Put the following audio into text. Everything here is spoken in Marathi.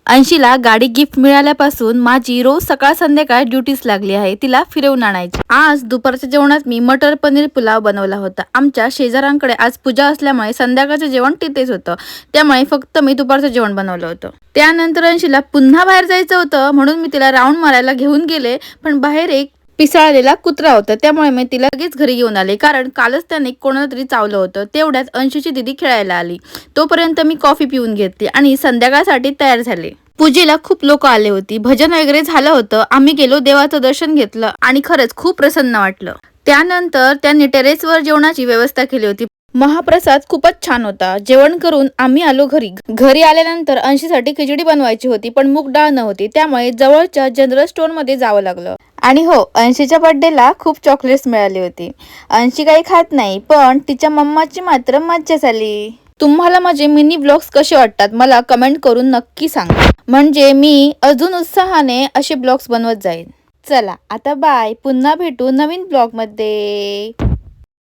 अंशीला गाडी गिफ्ट मिळाल्यापासून माझी रोज सकाळ संध्याकाळ ड्युटीच लागली आहे, तिला फिरवून आणायची। आज दुपारच्या जेवणात मी मटर पनीर पुलाव बनवला होता। आमच्या शेजाऱ्यांकडे आज पूजा असल्यामुळे संध्याकाळचं जेवण तिथेच होतं, त्यामुळे फक्त मी दुपारचं जेवण बनवलं होतं। त्यानंतर अंशीला पुन्हा बाहेर जायचं होतं, म्हणून मी तिला राऊंड मारायला घेऊन गेले, पण बाहेर एक पिसाळलेला कुत्रा होता, त्यामुळे मी तिला लगेच घरी घेऊन आले, कारण कालच त्याने कोणाला तरी चावलं होतं। तेवढ्यात अंशीची दीदी खेळायला आली, तोपर्यंत मी कॉफी पिऊन घेतली आणि संध्याकाळसाठी तयार झाले। पूजेला खूप लोक आले होती, भजन वगैरे झालं होतं, आम्ही गेलो, देवाचं दर्शन घेतलं आणि खरंच खूप प्रसन्न वाटलं। त्यानंतर त्यांनी टेरेसवर जेवणाची व्यवस्था केली होती, महाप्रसाद खूपच छान होता। जेवण करून आम्ही आलो घरी। घरी आल्यानंतर अंशीसाठी खिचडी बनवायची होती, पण मूग डाळ नव्हती, त्यामुळे जवळच्या जनरल स्टोअर मध्ये जावं लागलं। आणि हो, अंशीच्या बर्थडेला खूप चॉकलेट्स मिळाली होती। अंशी काही खात नाही, पण तिच्या मम्माची मात्र मज्जा झाली। तुम्हाला माझे मिनी ब्लॉग्स कसे वाटतात मला कमेंट करून नक्की सांगा, म्हणजे मी अजून उत्साहाने असे ब्लॉग्स बनवत जाईन। चला आता बाय, पुन्हा भेटू नवीन ब्लॉग मध्ये।